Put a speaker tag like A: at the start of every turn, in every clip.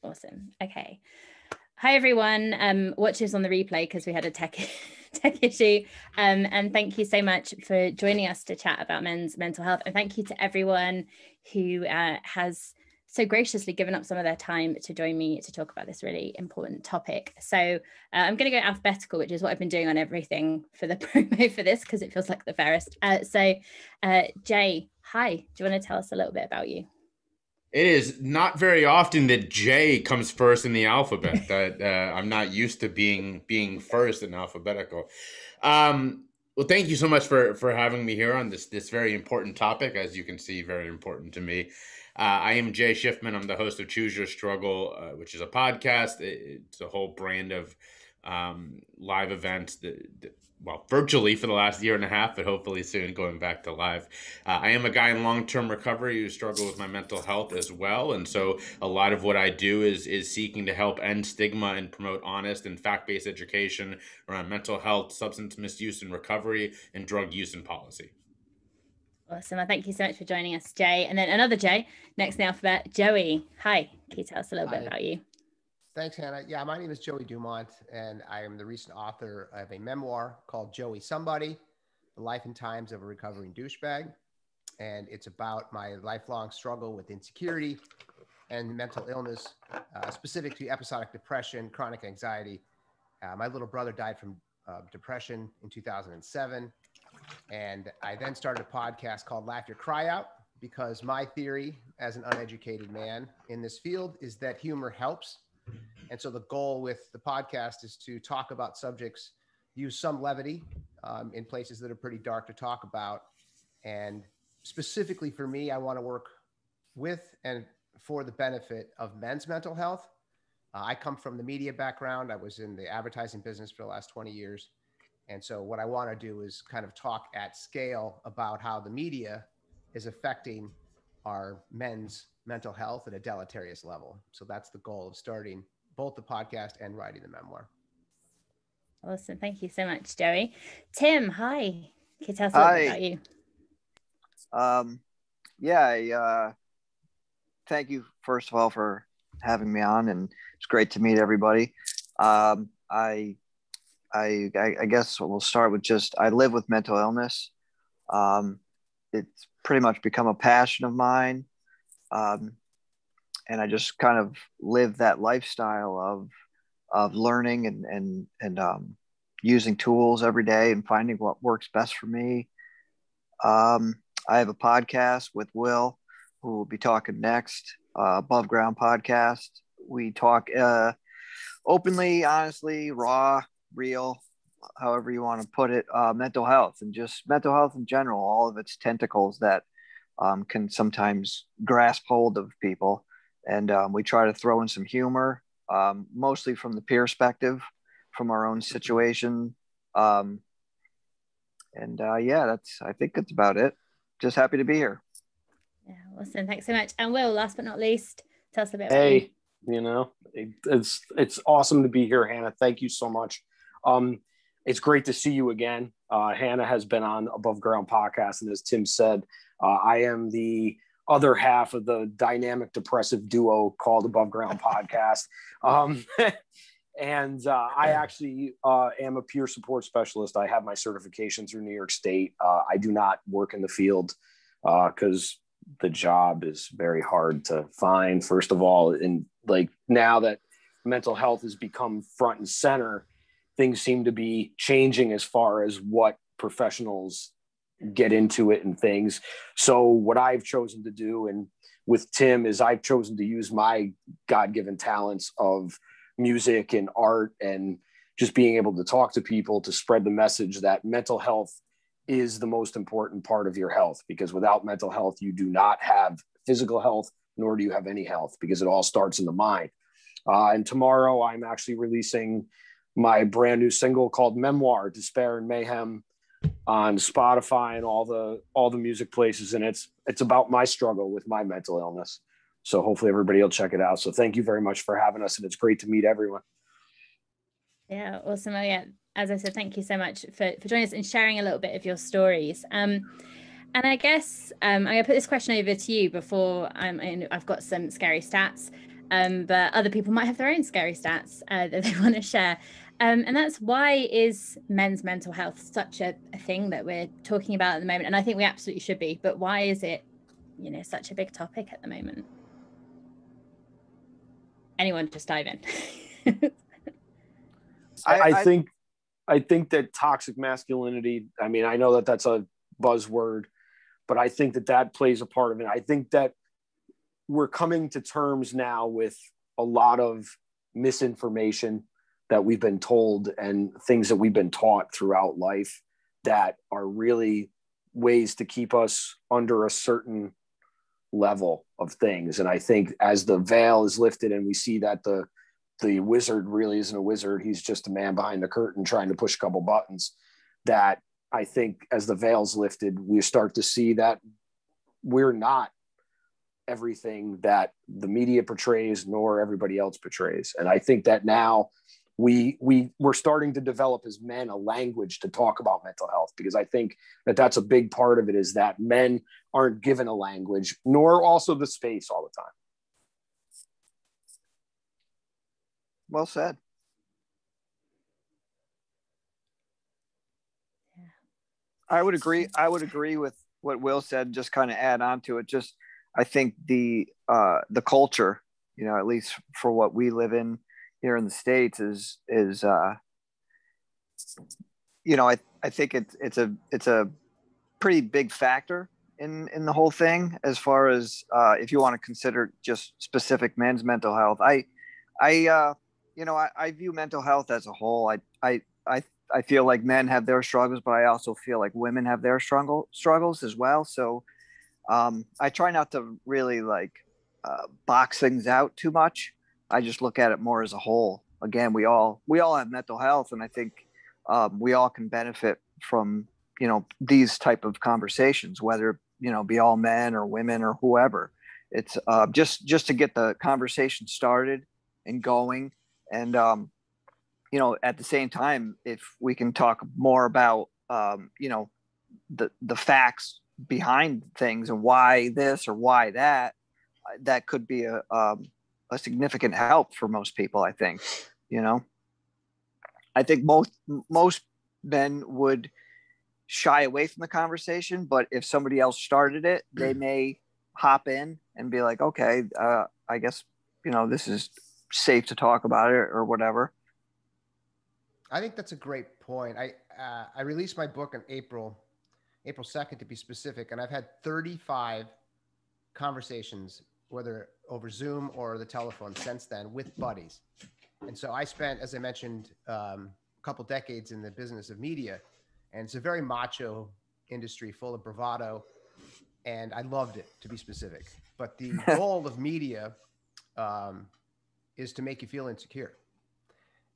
A: Awesome. Okay. Hi, everyone. Watch this on the replay because we had a tech issue. And thank you so much for joining us to chat about men's mental health. And thank you to everyone who has so graciously given up some of their time to join me to talk about this really important topic. So I'm going to go alphabetical, which is what I've been doing on everything for the promo for this, because it feels like the fairest. Jay, hi. Do you want to tell us a little bit about you?
B: It is not very often that J comes first in the alphabet. That I'm not used to being first in alphabetical. Well, thank you so much for having me here on this very important topic. As you can see, very important to me. I am Jay Shifman. I'm the host of Choose Your Struggle, which is a podcast. It's a whole brand of live events well, virtually for the last year and a half, but hopefully soon going back to live. I am a guy in long-term recovery who struggle with my mental health as well. And so a lot of what I do is seeking to help end stigma and promote honest and fact-based education around mental health, substance misuse and recovery, and drug use and policy.
A: Awesome. Well, thank you so much for joining us, Jay. And then another Jay, next in the alphabet, Joey. Hi. Can you tell us a little bit about you?
C: Thanks, Hannah. Yeah, my name is Joey Dumont, and I am the recent author of a memoir called Joey Somebody, The Life and Times of a Recovering Douchebag. And it's about my lifelong struggle with insecurity and mental illness, specific to episodic depression, chronic anxiety. My little brother died from depression in 2007. And I then started a podcast called Laugh Your Cry Out, because my theory as an uneducated man in this field is that humor helps. And so the goal with the podcast is to talk about subjects, use some levity in places that are pretty dark to talk about. And specifically for me, I want to work with and for the benefit of men's mental health. I come from the media background. I was in the advertising business for the last 20 years. And so what I want to do is kind of talk at scale about how the media is affecting our men's mental health at a deleterious level. So that's the goal of starting both the podcast and writing the memoir.
A: Awesome. Thank you so much, Joey. Tim, hi. Can you tell us a little bit about you?
D: Thank you, first of all, for having me on, and it's great to meet everybody. I guess we'll start with I live with mental illness. It's pretty much become a passion of mine. And I just kind of live that lifestyle of learning and using tools every day and finding what works best for me. I have a podcast with Will, who will be talking next, Above Ground Podcast. We talk openly, honestly, raw, real, however you want to put it, mental health and just mental health in general, all of its tentacles that can sometimes grasp hold of people. And we try to throw in some humor, mostly from the peer perspective, from our own situation. I think that's about it. Just happy to be here.
A: Yeah, awesome. Thanks so much. And Will, last but not least, tell us a bit about you.
E: You know, it's awesome to be here, Hannah. Thank you so much. It's great to see you again. Hannah has been on Above Ground Podcast, and as Tim said, I am the other half of the dynamic depressive duo called Above Ground Podcast. I actually am a peer support specialist. I have my certification through New York State. I do not work in the field because the job is very hard to find, first of all. And like now that mental health has become front and center, things seem to be changing as far as what professionals get into it and things. So what I've chosen to do, and with Tim, is I've chosen to use my God-given talents of music and art and just being able to talk to people to spread the message that mental health is the most important part of your health, because without mental health, you do not have physical health, nor do you have any health, because it all starts in the mind. And tomorrow I'm actually releasing my brand new single called Memoir, Despair and Mayhem, on Spotify and all the music places. And it's about my struggle with my mental illness. So hopefully everybody will check it out. So thank you very much for having us. And it's great to meet everyone.
A: Yeah, awesome. Oh, yeah. As I said, thank you so much for joining us and sharing a little bit of your stories. And I guess I'm going to put this question over to you before I've got some scary stats. but other people might have their own scary stats that they want to share. And that's why is men's mental health such a thing that we're talking about at the moment? And I think we absolutely should be, but why is it, you know, such a big topic at the moment? Anyone just dive in.
E: I think that toxic masculinity, I mean, I know that that's a buzzword, but I think that that plays a part of it. I think that we're coming to terms now with a lot of misinformation that we've been told and things that we've been taught throughout life that are really ways to keep us under a certain level of things. And I think as the veil is lifted and we see that the wizard really isn't a wizard, he's just a man behind the curtain trying to push a couple buttons, that I think as the veil's lifted, we start to see that we're not everything that the media portrays nor everybody else portrays. And I think that now we're starting to develop as men a language to talk about mental health, because I think that that's a big part of it, is that men aren't given a language nor also the space all the time.
D: Well said.
A: Yeah.
D: I would agree with what Will said, just kind of add on to it. Just, I think the culture, you know, at least for what we live in here in the States is you know, I think it's a pretty big factor in the whole thing, as far as if you want to consider just specific men's mental health. You know, I view mental health as a whole. I feel like men have their struggles, but I also feel like women have their struggles as well. So I try not to really box things out too much. I just look at it more as a whole. Again, we all have mental health, and I think we all can benefit from, you know, these type of conversations, whether, you know, be all men or women or whoever. It's just to get the conversation started and going. And you know, at the same time, if we can talk more about you know, the facts behind things and why this or why that, that could be a significant help for most people. I think, you know, I think most men would shy away from the conversation, but if somebody else started it, they may hop in and be like, okay, I guess, you know, this is safe to talk about it or whatever.
C: I think that's a great point. I released my book on April 2nd, to be specific, and I've had 35 conversations, whether over Zoom or the telephone, since then, with buddies. And so I spent, as I mentioned, a couple decades in the business of media, and it's a very macho industry full of bravado, and I loved it, to be specific. But the goal of media is to make you feel insecure.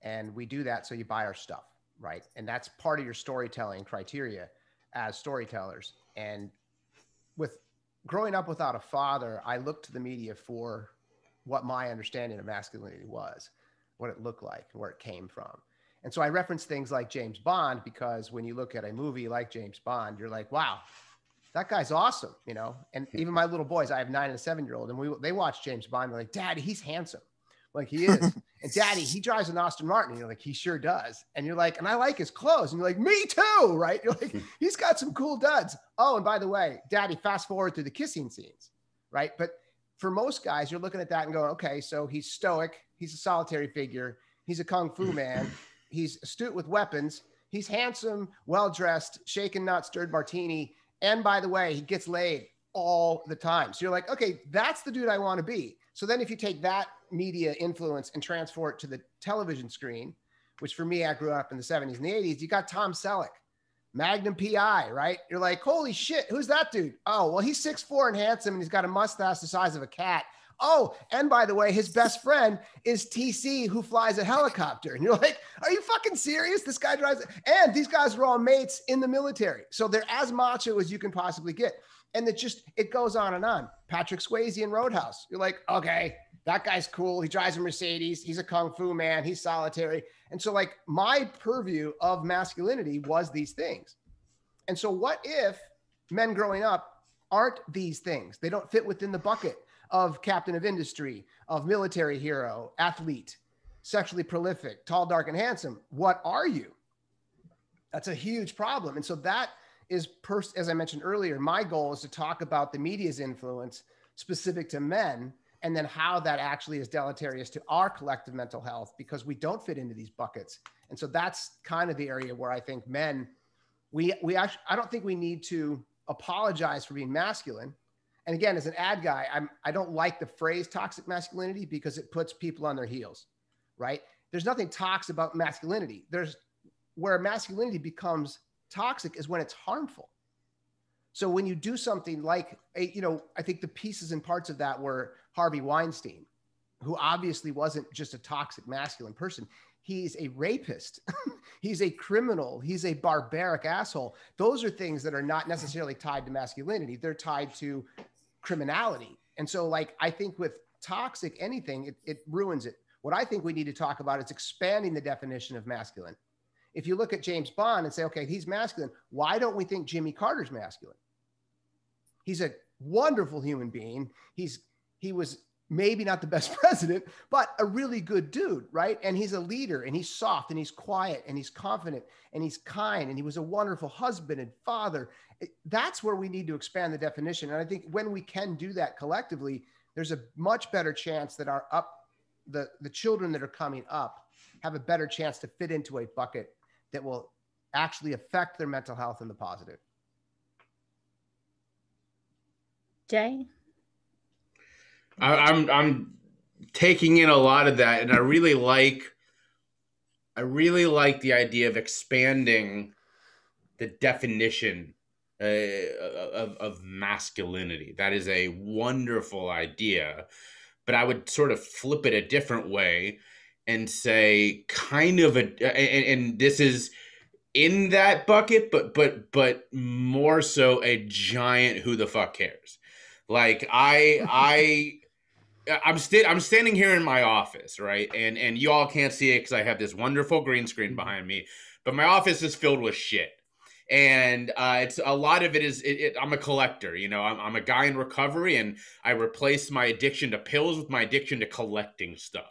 C: And we do that so you buy our stuff, right? And that's part of your storytelling criteria as storytellers. And with growing up without a father, I looked to the media for what my understanding of masculinity was, what it looked like, where it came from. And so I reference things like James Bond, because when you look at a movie like James Bond, you're like, wow, that guy's awesome, you know? And even my little boys, I have 9 and a 7-year-old, and they watch James Bond. They're like, Daddy, he's handsome. Like, he is. And Daddy, he drives an Aston Martin. And you're like, he sure does. And you're like, and I like his clothes. And you're like, me too, right? You're like, he's got some cool duds. Oh, and by the way, Daddy, fast forward to the kissing scenes, right? But for most guys, you're looking at that and going, okay, so he's stoic. He's a solitary figure. He's a kung fu man. He's astute with weapons. He's handsome, well-dressed, shaken, not stirred martini. And by the way, he gets laid all the time. So you're like, okay, that's the dude I want to be. So then if you take that media influence and transfer it to the television screen, which for me, I grew up in the 70s and the 80s, you got Tom Selleck, Magnum PI, right? You're like, holy shit, who's that dude? Oh, well, he's 6'4" and handsome, and he's got a mustache the size of a cat. Oh, and by the way, his best friend is TC, who flies a helicopter. And you're like, are you fucking serious? This guy drives it. And these guys are all mates in the military. So they're as macho as you can possibly get. And it goes on and on. Patrick Swayze in Roadhouse. You're like, okay, that guy's cool. He drives a Mercedes. He's a kung fu man. He's solitary. And so like my purview of masculinity was these things. And so what if men growing up aren't these things? They don't fit within the bucket of captain of industry, of military hero, athlete, sexually prolific, tall, dark, and handsome. What are you? That's a huge problem. And so that is, as I mentioned earlier, my goal is to talk about the media's influence specific to men, and then how that actually is deleterious to our collective mental health, because we don't fit into these buckets. And so that's kind of the area where I think men, we actually, I don't think we need to apologize for being masculine. And again, as an ad guy, I don't like the phrase toxic masculinity because it puts people on their heels, right? There's nothing toxic about masculinity. There's where masculinity becomes toxic is when it's harmful. So when you do something like, I think the pieces and parts of that were Harvey Weinstein, who obviously wasn't just a toxic masculine person. He's a rapist. He's a criminal. He's a barbaric asshole. Those are things that are not necessarily tied to masculinity. They're tied to criminality. And so like, I think with toxic anything, it ruins it. What I think we need to talk about is expanding the definition of masculine. If you look at James Bond and say, okay, he's masculine, why don't we think Jimmy Carter's masculine? He's a wonderful human being. He was maybe not the best president, but a really good dude, right? And he's a leader, and he's soft, and he's quiet, and he's confident, and he's kind, and he was a wonderful husband and father. That's where we need to expand the definition. And I think when we can do that collectively, there's a much better chance that the children that are coming up have a better chance to fit into a bucket that will actually affect their mental health in the positive.
A: Jay?
B: I'm taking in a lot of that, and I really like the idea of expanding the definition of masculinity. That is a wonderful idea, but I would sort of flip it a different way and say kind of and this is in that bucket, but more so a giant who the fuck cares. Like I'm standing here in my office, right? And you all can't see it because I have this wonderful green screen behind me, but my office is filled with shit. And it's a lot of it is I'm a collector, I'm a guy in recovery, and I replaced my addiction to pills with my addiction to collecting stuff.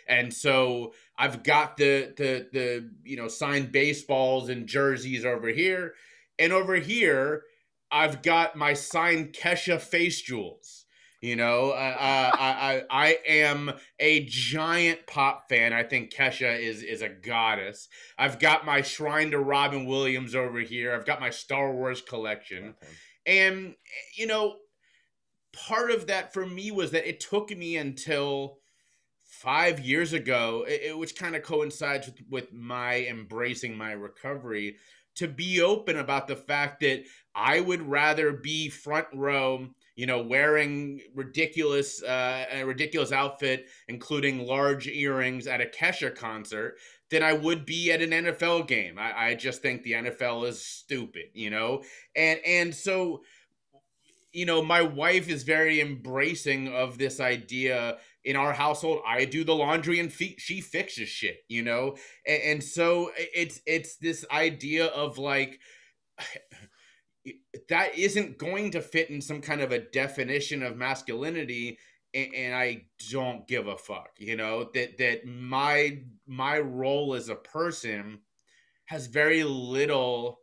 B: And so I've got the signed baseballs and jerseys over here, and over here I've got my signed Kesha face jewels. I am a giant pop fan. I think Kesha is a goddess. I've got my shrine to Robin Williams over here. I've got my Star Wars collection. Okay. And, part of that for me was that it took me until 5 years ago, which kind of coincides with my embracing my recovery, to be open about the fact that I would rather be front row, wearing a ridiculous outfit, including large earrings at a Kesha concert, than I would be at an NFL game. I just think the NFL is stupid, and so, my wife is very embracing of this idea. In our household, I do the laundry and she fixes shit, and so it's this idea of like, that isn't going to fit in some kind of a definition of masculinity, and I don't give a fuck, that my role as a person has very little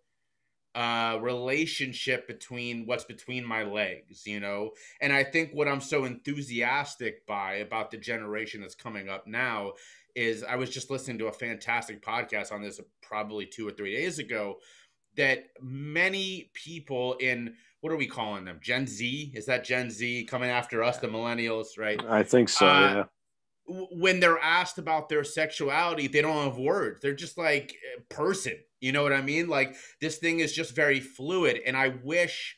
B: relationship between what's between my legs, and I think what I'm so enthusiastic about the generation that's coming up now is, I was just listening to a fantastic podcast on this probably 2 or 3 days ago, that many people in, what are we calling them? Gen Z? Is that Gen Z coming after us, the millennials, right?
E: I think so, yeah.
B: When they're asked about their sexuality, they don't have words. They're just like, person. You know what I mean? Like, this thing is just very fluid. And I wish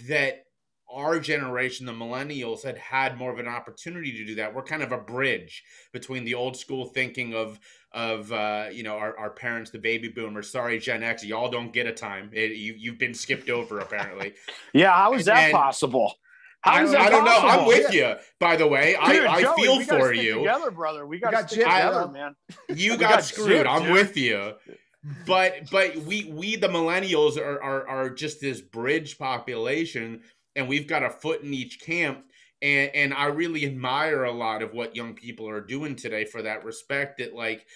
B: that our generation, the millennials, had more of an opportunity to do that. We're kind of a bridge between the old school thinking of our parents, the baby boomers. Sorry, Gen X, y'all don't get a time. You've been skipped over, apparently.
E: Yeah, how is that possible?
B: I don't know. I'm with you, by the way. Dude, I Joey, feel for you.
E: Together, brother. We got to stick together, man.
B: You got screwed. I'm with you. But we the millennials are just this bridge population, and we've got a foot in each camp. And I really admire a lot of what young people are doing today for that respect, that like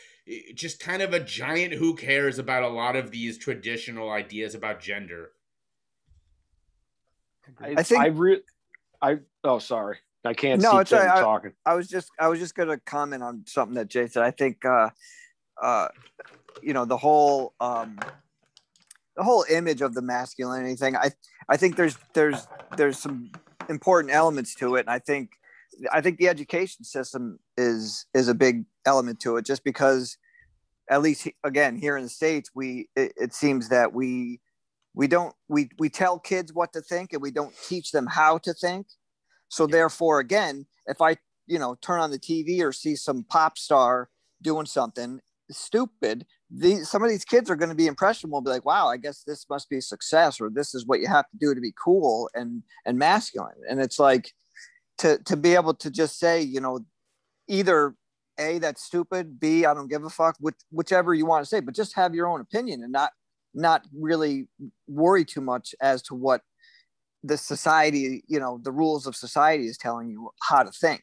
B: just kind of a giant who cares about a lot of these traditional ideas about gender.
E: I think oh, sorry. I can't see Tim talking.
D: I was just going to comment on something that Jay said. I think, you know, the whole image of the masculinity thing. I think there's some important elements to it. And I think the education system is a big element to it, just because, at least again, here in the States, it seems that we tell kids what to think and we don't teach them how to think. So therefore, again, if I, you know, turn on the TV or see some pop star doing something stupid, some of these kids are going to be impressionable, be like, wow, I guess this must be success, or this is what you have to do to be cool and masculine. And it's like, to be able to just say, you know, either A, that's stupid, B, I don't give a fuck, whichever you want to say, but just have your own opinion and not really worry too much as to what the society, you know, the rules of society is telling you how to think,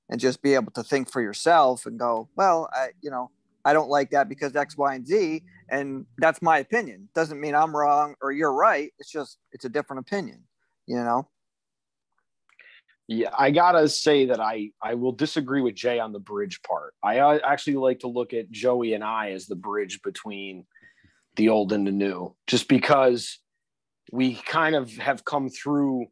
D: and just be able to think for yourself and go, well, I don't like that because X, Y, and Z, and that's my opinion. Doesn't mean I'm wrong or you're right. It's a different opinion, you know?
E: Yeah, I gotta say that I will disagree with Jay on the bridge part. I actually like to look at Joey and I as the bridge between the old and the new, just because we kind of have come through,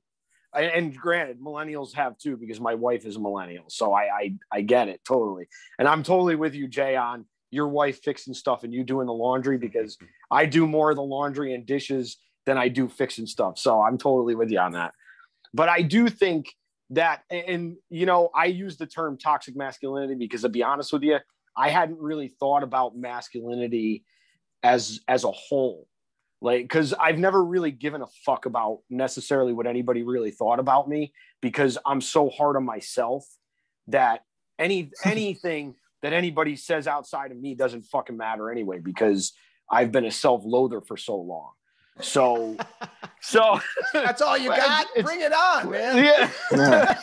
E: and granted, millennials have too, because my wife is a millennial. So I get it totally. And I'm totally with you, Jay, on your wife fixing stuff and you doing the laundry, because I do more of the laundry and dishes than I do fixing stuff. So I'm totally with you on that. But I do think that, and you know, I use the term toxic masculinity because, to be honest with you, I hadn't really thought about masculinity as a whole. Like, because I've never really given a fuck about necessarily what anybody really thought about me, because I'm so hard on myself that anything that anybody says outside of me doesn't fucking matter anyway, because I've been a self-loather for so long. So
C: that's all you got. Bring it on, man.
E: Yeah.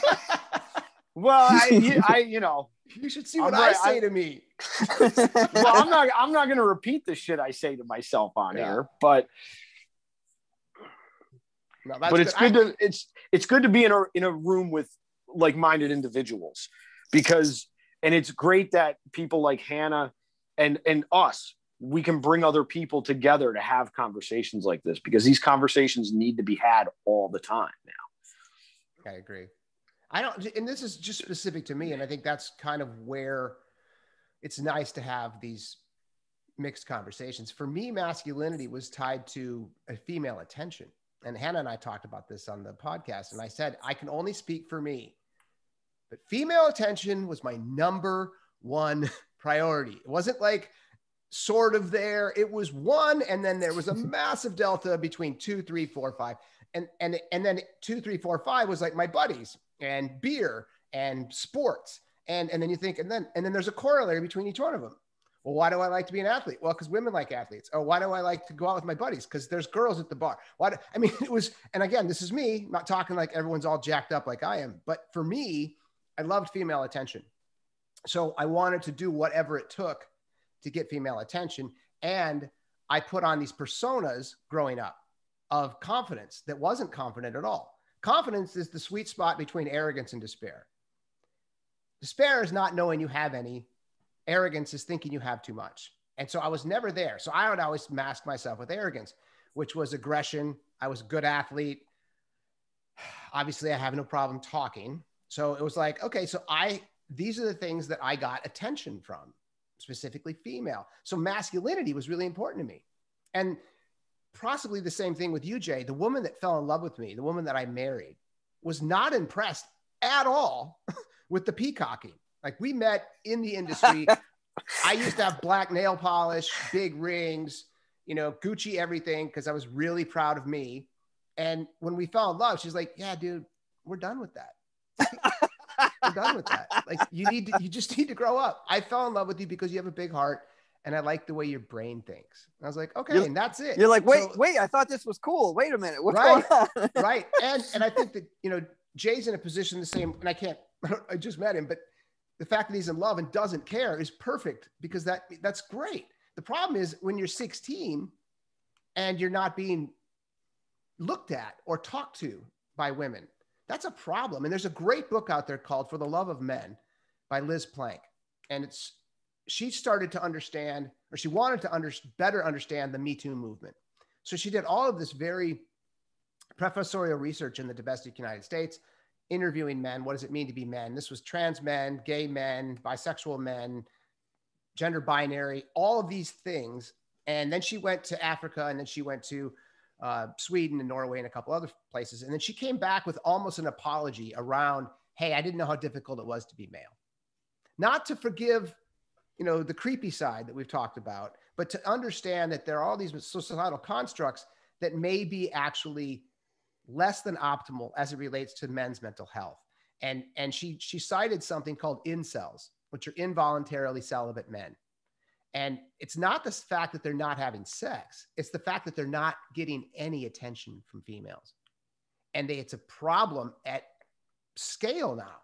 E: Well, I you know,
C: you should see what I say to me.
E: Well, I'm not going to repeat the shit I say to myself on here, but it's good it's good to be in a room with like-minded individuals, because, and it's great that people like Hannah and us, we can bring other people together to have conversations like this, because these conversations need to be had all the time now.
C: I agree. And this is just specific to me. And I think that's kind of where it's nice to have these mixed conversations. For me, masculinity was tied to a female attention. And Hannah and I talked about this on the podcast. And I said, I can only speak for me, but female attention was my number one priority. It wasn't like sort of there. It was one. And then there was a massive delta between 2, 3, 4, 5. And then 2, 3, 4, 5 was like my buddies and beer and sports. And then you think, and then there's a corollary between each one of them. Well, why do I like to be an athlete? Well, because women like athletes. Oh, why do I like to go out with my buddies? Because there's girls at the bar. It was, and again, this is me, not talking like everyone's all jacked up like I am, but for me, I loved female attention. So I wanted to do whatever it took to get female attention. And I put on these personas growing up of confidence that wasn't confident at all. Confidence is the sweet spot between arrogance and despair. Despair is not knowing you have any. Arrogance is thinking you have too much. And so I was never there. So I would always mask myself with arrogance, which was aggression. I was a good athlete. Obviously, I have no problem talking. So it was like, okay, so these are the things that I got attention from, specifically female. So masculinity was really important to me. And possibly the same thing with you, Jay. The woman that fell in love with me, the woman that I married, was not impressed at all with the peacocking. Like, we met in the industry. I used to have black nail polish, big rings, Gucci everything, because I was really proud of me. And when we fell in love, she's like, yeah, dude, we're done with that. We're done with that. Like, you just need to grow up. I fell in love with you because you have a big heart. And I like the way your brain thinks. And I was like, okay, and that's it.
D: You're like, wait, I thought this was cool. Wait a minute. What's going on?
C: Right. And I think that, Jay's in a position the same, and I just met him, but the fact that he's in love and doesn't care is perfect, because that's great. The problem is when you're 16 and you're not being looked at or talked to by women. That's a problem. And there's a great book out there called For the Love of Men by Liz Plank. And she started to understand, or she wanted to better understand the Me Too movement. So she did all of this very professorial research in the domestic United States, interviewing men. What does it mean to be men? This was trans men, gay men, bisexual men, gender binary, all of these things. And then she went to Africa, and then she went to Sweden and Norway and a couple other places. And then she came back with almost an apology around, hey, I didn't know how difficult it was to be male. Not to forgive, the creepy side that we've talked about, but to understand that there are all these societal constructs that may be actually less than optimal as it relates to men's mental health. And she cited something called incels, which are involuntarily celibate men. And it's not the fact that they're not having sex. It's the fact that they're not getting any attention from females. And it's a problem at scale now.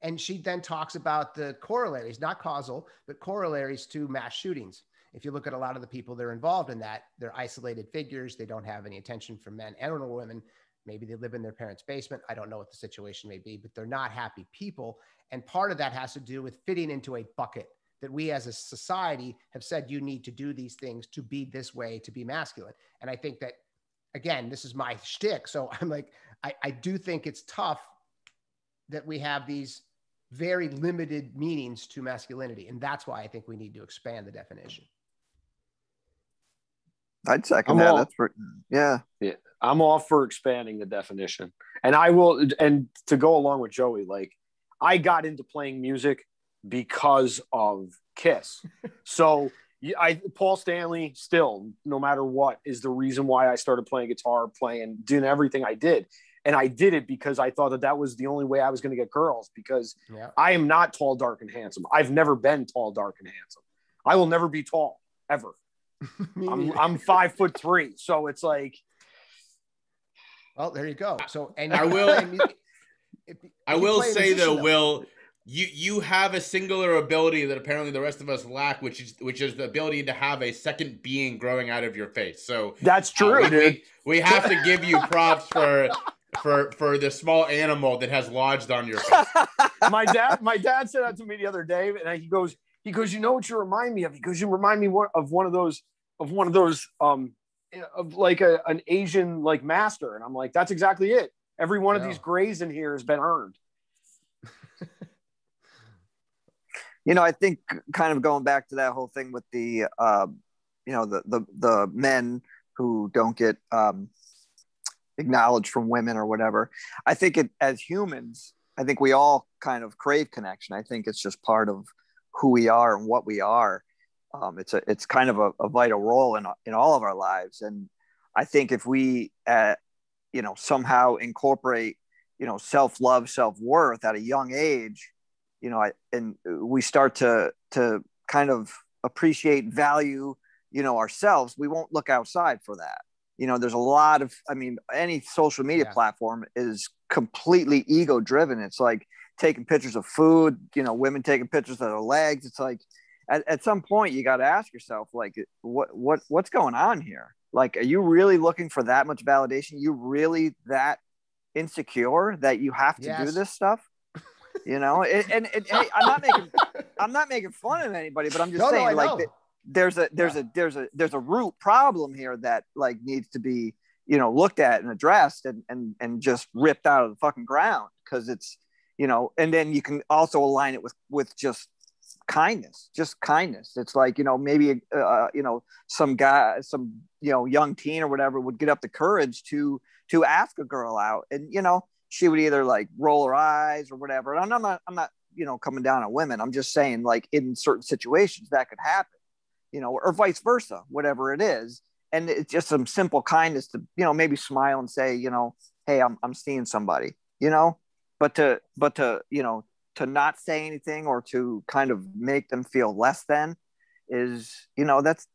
C: And she then talks about the corollaries, not causal, but corollaries to mass shootings. If you look at a lot of the people that are involved in that, they're isolated figures. They don't have any attention from men and or women. Maybe they live in their parents' basement. I don't know what the situation may be, but they're not happy people. And part of that has to do with fitting into a bucket that we as a society have said, you need to do these things to be this way, to be masculine. And I think that, again, this is my shtick. So I'm like, I do think it's tough that we have these very limited meanings to masculinity. And that's why I think we need to expand the definition.
D: I'd second that. Yeah.
E: I'm all for expanding the definition. And I will, and to go along with Joey, like, I got into playing music because of Kiss. So Paul Stanley still, no matter what, is the reason why I started playing guitar, doing everything I did. And I did it because I thought that was the only way I was going to get girls, because I am not tall, dark, and handsome. I've never been tall, dark, and handsome. I will never be tall, ever. I'm 5'3". So it's like,
C: well, there you go. So, and
B: I will say though, Will, you have a singular ability that apparently the rest of us lack, which is the ability to have a second being growing out of your face. So
E: that's true.
B: We have to give you props for the small animal that has lodged on your face.
E: My dad said that to me the other day, and he goes, you know what you remind me of? He goes, you remind me of one of those of like an Asian like master. And I'm like, that's exactly it. Every one of these grays in here has been earned.
D: I think kind of going back to that whole thing with the the men who don't get acknowledged from women or whatever. I think as humans, I think we all kind of crave connection. I think it's just part of who we are and what we are. It's kind of a vital role in all of our lives. And I think if we, somehow incorporate, self-love, self-worth at a young age, and we start to kind of appreciate, value, ourselves, we won't look outside for that. There's a lot of, any social media platform is completely ego driven. It's like taking pictures of food, women taking pictures of their legs. It's like, at some point you got to ask yourself, like, what's going on here? Like, are you really looking for that much validation? You really that insecure that you have to do this stuff? Hey, I'm not making fun of anybody, but I'm just saying, like, there's a root problem here that like needs to be, looked at and addressed and just ripped out of the fucking ground. Cause it's, and then you can also align it with just kindness. It's like, maybe, some guy, young teen or whatever would get up the courage to ask a girl out, and, she would either like roll her eyes or whatever. And I'm not, coming down on women. I'm just saying, like, in certain situations that could happen, or vice versa, whatever it is. And it's just some simple kindness to, maybe smile and say, hey, I'm seeing somebody, but to not say anything or to kind of make them feel less than is,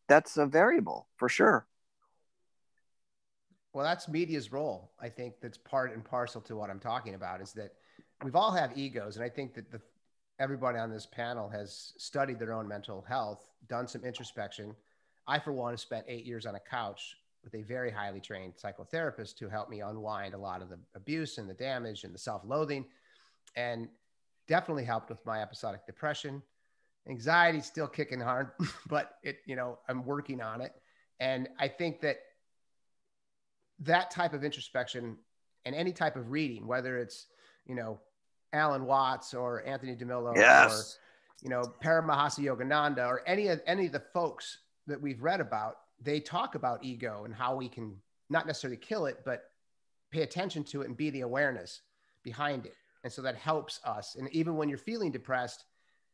D: that's a variable for sure.
C: Well, that's media's role. I think that's part and parcel to what I'm talking about, is that we've all have egos. And I think that everybody on this panel has studied their own mental health, done some introspection. I, for one, have spent 8 years on a couch with a very highly trained psychotherapist to help me unwind a lot of the abuse and the damage and the self-loathing, and definitely helped with my episodic depression. Anxiety still kicking hard, but I'm working on it. And I think that type of introspection and any type of reading, whether it's, Alan Watts or Anthony DeMillo,
D: yes,
C: or, Paramahasa Yogananda, or any of the folks that we've read about, they talk about ego and how we can not necessarily kill it, but pay attention to it and be the awareness behind it. And so that helps us. And even when you're feeling depressed,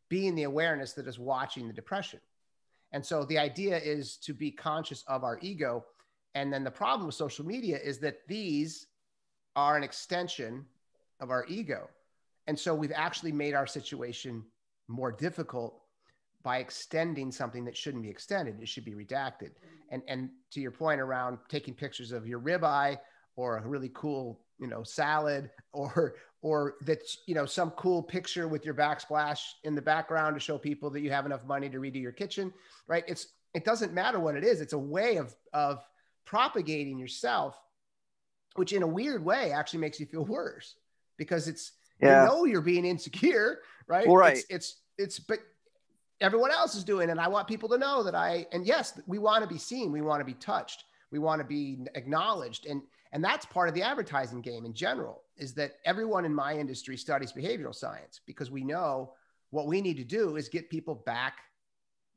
C: being the awareness that is watching the depression. And so the idea is to be conscious of our ego. And then the problem with social media is that these are an extension of our ego. And so we've actually made our situation more difficult by extending something that shouldn't be extended. It should be redacted. And to your point around taking pictures of your ribeye or a really cool, salad, or that's, some cool picture with your backsplash in the background to show people that you have enough money to redo your kitchen, right? It doesn't matter what it is. It's a way of propagating yourself, which in a weird way actually makes you feel worse, because you're being insecure, right?
D: Well, right.
C: But everyone else is doing it. And I want people to know that and yes, we want to be seen. We want to be touched. We want to be acknowledged. And that's part of the advertising game in general, is that everyone in my industry studies behavioral science, because we know what we need to do is get people back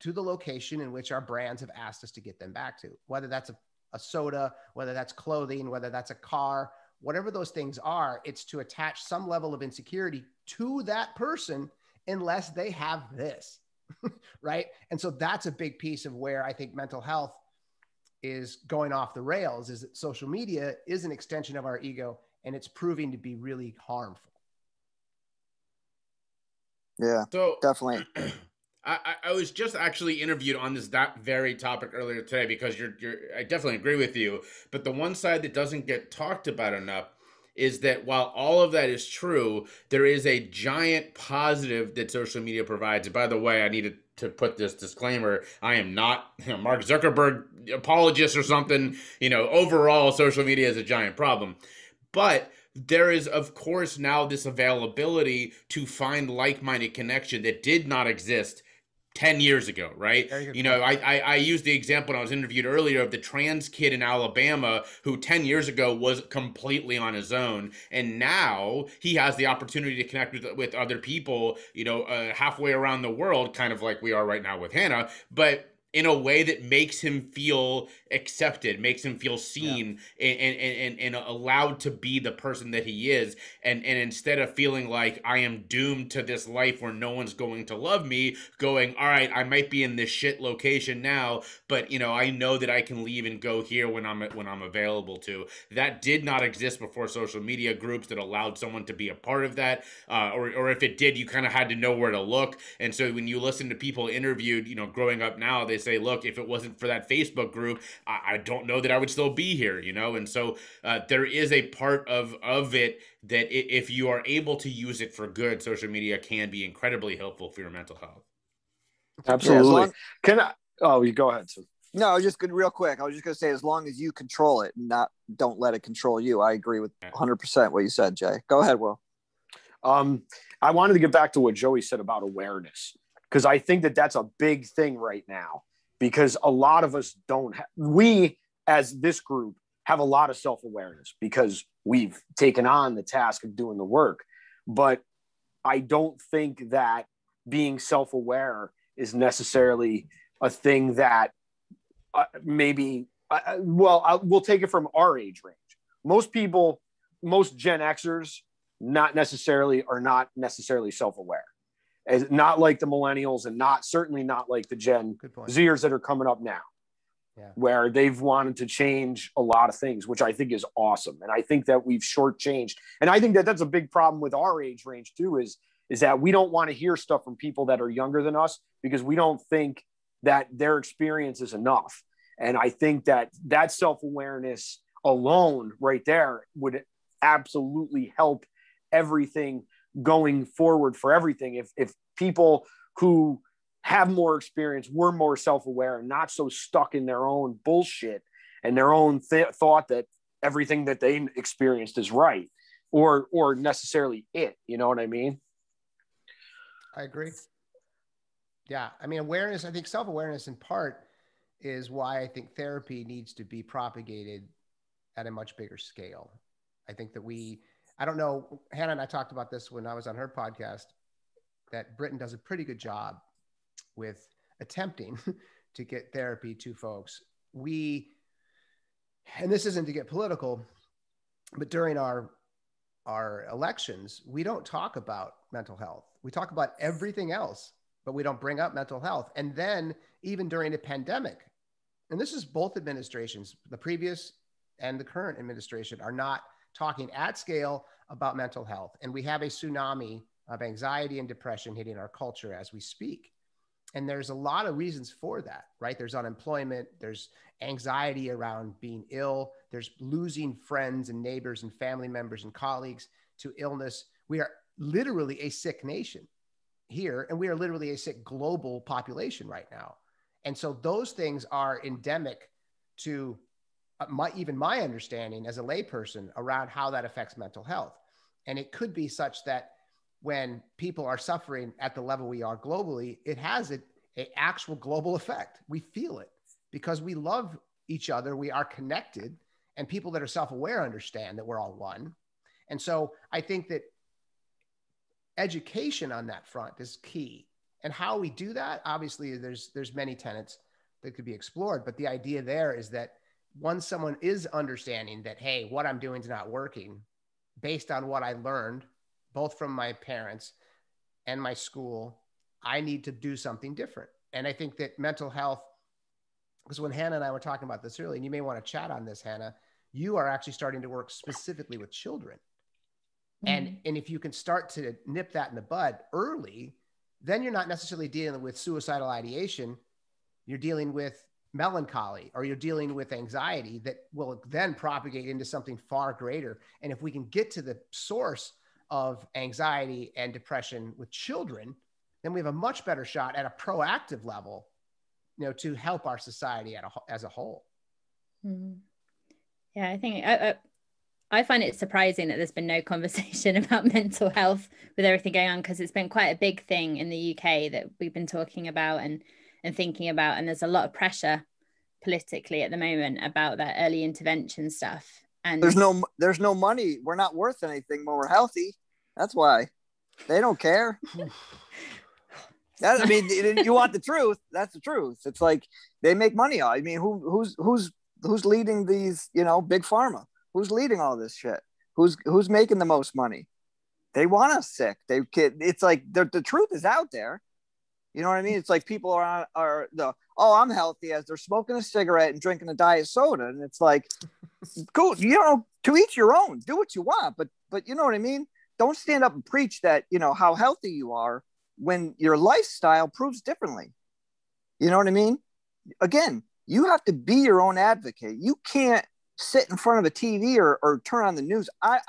C: to the location in which our brands have asked us to get them back to, whether that's a soda, whether that's clothing, whether that's a car, whatever those things are. It's to attach some level of insecurity to that person unless they have this. Right. And so that's a big piece of where I think mental health is going off the rails, is that social media is an extension of our ego, and it's proving to be really harmful.
D: Yeah,
B: so
D: definitely.
B: I was just actually interviewed on that very topic earlier today, because I definitely agree with you. But the one side that doesn't get talked about enough is that while all of that is true, there is a giant positive that social media provides. And by the way, I needed to put this disclaimer: I am not Mark Zuckerberg apologist or something. Overall, social media is a giant problem. But there is, of course, now this availability to find like-minded connection that did not exist 10 years ago, right? I used the example when I was interviewed earlier of the trans kid in Alabama who 10 years ago was completely on his own. And now he has the opportunity to connect with other people, halfway around the world, kind of like we are right now with Hannah, but in a way that makes him feel accepted, makes him feel seen, and allowed to be the person that he is. And instead of feeling like I am doomed to this life where no one's going to love me, going, all right, I might be in this shit location now, but I know that I can leave and go here when I'm available to. That did not exist before social media groups that allowed someone to be a part of that. Or if it did, you kind of had to know where to look. And so when you listen to people interviewed, growing up now, they say, look, if it wasn't for that Facebook group, I don't know that I would still be here, And so there is a part of it that if you are able to use it for good, social media can be incredibly helpful for your mental health.
E: Absolutely. You go ahead, sir.
D: No, I was just real quick. I was just going to say, as long as you control it and don't let it control you. I agree with 100% what you said, Jay. Go ahead, Will.
E: I wanted to get back to what Joey said about awareness, because I think that that's a big thing right now. Because a lot of us we as this group have a lot of self-awareness because we've taken on the task of doing the work. But I don't think that being self-aware is necessarily a thing that we'll take it from our age range. Most Gen Xers are not necessarily self-aware. As not like the millennials, and certainly not like the Gen Zers that are coming up now, where they've wanted to change a lot of things, which I think is awesome. And I think that we've shortchanged. And I think that that's a big problem with our age range too, is that we don't want to hear stuff from people that are younger than us, because we don't think that their experience is enough. And I think that self-awareness alone right there would absolutely help everything going forward for everything. If people who have more experience were more self-aware and not so stuck in their own bullshit and their own thought that everything that they experienced is right or necessarily it, you know what I mean?
C: I agree. Yeah. I mean, awareness, I think self-awareness in part is why I think therapy needs to be propagated at a much bigger scale. I think that I don't know, Hannah and I talked about this when I was on her podcast, that Britain does a pretty good job with attempting to get therapy to folks. And this isn't to get political, but during our elections, we don't talk about mental health. We talk about everything else, but we don't bring up mental health. And then even during a pandemic, and this is both administrations, the previous and the current administration are not talking at scale about mental health. And we have a tsunami of anxiety and depression hitting our culture as we speak. And there's a lot of reasons for that, right? There's unemployment, there's anxiety around being ill, there's losing friends and neighbors and family members and colleagues to illness. We are literally a sick nation here, and we are literally a sick global population right now. And so those things are endemic to even my understanding as a layperson around how that affects mental health. And it could be such that when people are suffering at the level we are globally, it has an actual global effect. We feel it because we love each other. We are connected, and people that are self-aware understand that we're all one. And so I think that education on that front is key. And how we do that, obviously there's many tenets that could be explored, but the idea there is that once someone is understanding that, hey, what I'm doing is not working based on what I learned, both from my parents and my school, I need to do something different. And I think that mental health, because when Hannah and I were talking about this earlier, and you may want to chat on this, Hannah, you are actually starting to work specifically with children. And if you can start to nip that in the bud early, then you're not necessarily dealing with suicidal ideation. You're dealing with melancholy, or you're dealing with anxiety that will then propagate into something far greater. And if we can get to the source of anxiety and depression with children, then we have a much better shot at a proactive level, to help our society as a whole.
A: Yeah, I think I find it surprising that there's been no conversation about mental health with everything going on, because it's been quite a big thing in the UK that we've been talking about and thinking about. And there's a lot of pressure politically at the moment about that early intervention stuff. And
D: there's no money. We're not worth anything when we're healthy. That's why they don't care. I mean, you want the truth? That's the truth. It's like they make money. I mean, who's leading these? Big pharma. Who's leading all this shit? Who's making the most money? They want us sick. It's like the truth is out there. You know what I mean? It's like people I'm healthy, as they're smoking a cigarette and drinking a diet soda, and it's like, cool. To each your own. Do what you want, but you know what I mean? Don't stand up and preach that how healthy you are when your lifestyle proves differently. You know what I mean? Again, you have to be your own advocate. You can't sit in front of a TV or turn on the news. I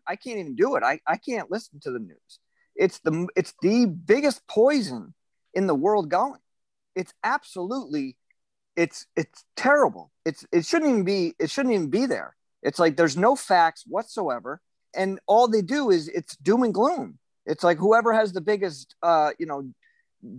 D: can't even do it. I can't listen to the news. It's the biggest poison in the world going. It's absolutely, it's terrible. It shouldn't even be there. It's like there's no facts whatsoever, and all they do is it's doom and gloom. It's like whoever has the biggest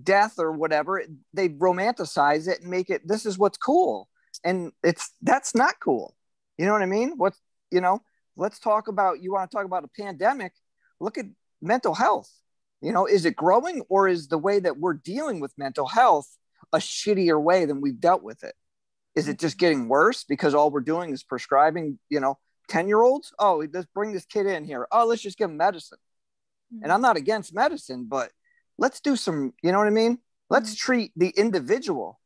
D: death or whatever, they romanticize it and make it, this is what's cool, and that's not cool. You know what I mean? Let's talk about, you want to talk about a pandemic, look at mental health. Is it growing, or is the way that we're dealing with mental health a shittier way than we've dealt with it? Is it just getting worse because all we're doing is prescribing, 10-year-olds? Oh, let's bring this kid in here. Oh, let's just give him medicine. And I'm not against medicine, but let's do some, you know what I mean? Let's treat the individual.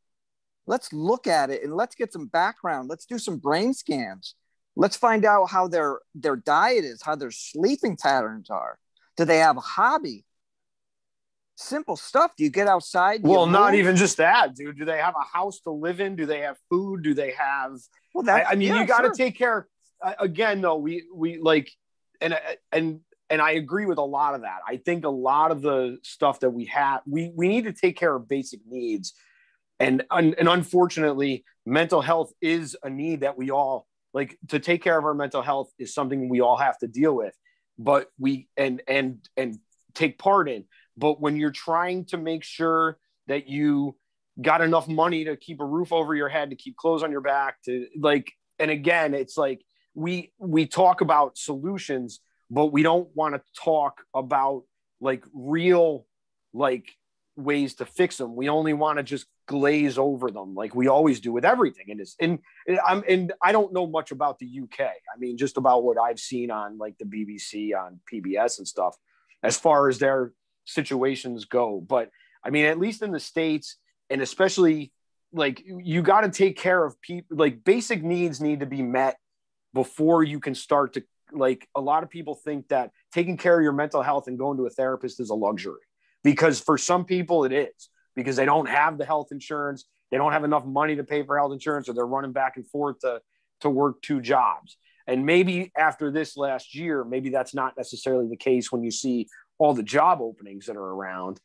D: Let's look at it and let's get some background. Let's do some brain scans. Let's find out how their diet is, how their sleeping patterns are. Do they have a hobby? Simple stuff. Do you get outside?
E: Well, not even just that, dude. Do they have a house to live in? Do they have food? Do they have... Well, you got to take care. again, though, we like, and I agree with a lot of that. I think a lot of the stuff that we have, we need to take care of basic needs. And unfortunately, mental health is a need that we all like. To take care of our mental health is something we all have to deal with, but we and take part in. But when you're trying to make sure that you got enough money to keep a roof over your head, to keep clothes on your back, to like, and again, it's like we talk about solutions, but we don't want to talk about like real like ways to fix them. We only want to just glaze over them like we always do with everything. And I don't know much about the UK. I mean, just about what I've seen on like the BBC, on PBS and stuff, as far as their situations go. But I mean, at least in the States, and especially like you got to take care of people, like basic needs need to be met before you can start to, like, a lot of people think that taking care of your mental health and going to a therapist is a luxury, because for some people it is, because they don't have the health insurance. They don't have enough money to pay for health insurance, or they're running back and forth to work 2 jobs. And maybe after this last year, maybe that's not necessarily the case when you see all the job openings that are around.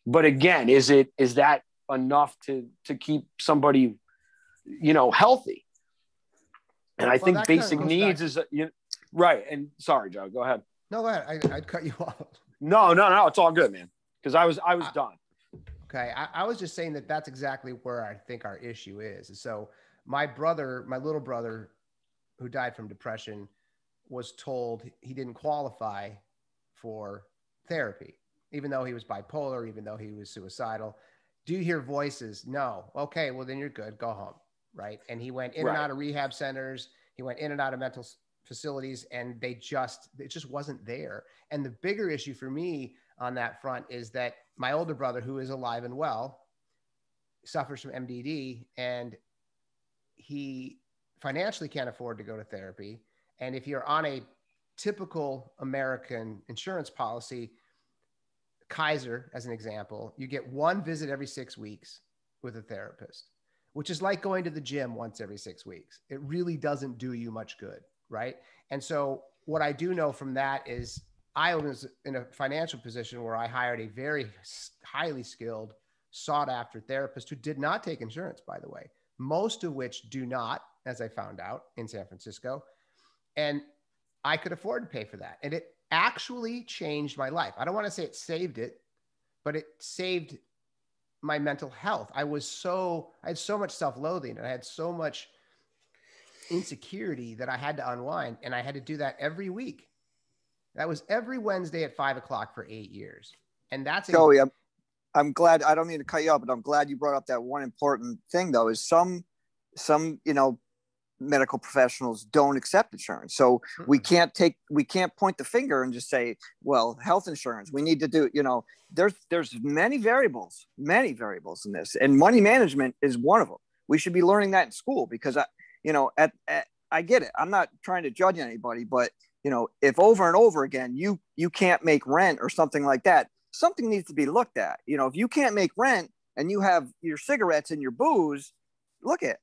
E: But again, is that enough to keep somebody, healthy? And I think basic needs is, right. And sorry, Joe, go ahead.
C: No, go ahead. I'd cut you off.
E: No, it's all good, man. Because I was done.
C: Okay. I was just saying that's exactly where I think our issue is. So my little brother who died from depression was told he didn't qualify for therapy, even though he was bipolar, even though he was suicidal. Do you hear voices? No. Okay, well then you're good. Go home. Right. And he went in and out of rehab centers. He went in and out of mental facilities, and it just wasn't there. And the bigger issue for me on that front is that my older brother, who is alive and well, suffers from MDD, and he financially can't afford to go to therapy. And if you're on a typical American insurance policy, Kaiser, as an example, you get 1 visit every 6 weeks with a therapist, which is like going to the gym once every 6 weeks. It really doesn't do you much good, right? And so what I do know from that is I was in a financial position where I hired a very highly skilled, sought after therapist who did not take insurance, by the way, most of which do not, as I found out in San Francisco. And I could afford to pay for that. And it actually changed my life. I don't want to say it saved it, but it saved my mental health. I had so much self-loathing, and I had so much insecurity that I had to unwind. And I had to do that every week. That was every Wednesday at 5:00 for 8 years. And that's
D: Joey, I'm glad, I don't mean to cut you off, but I'm glad you brought up that one important thing though, is some, medical professionals don't accept insurance. So we can't point the finger and just say, well, health insurance, we need to do, there's many variables in this, and money management is one of them. We should be learning that in school, because I get it. I'm not trying to judge anybody, but if over and over again, you can't make rent or something like that, something needs to be looked at. If you can't make rent and you have your cigarettes and your booze,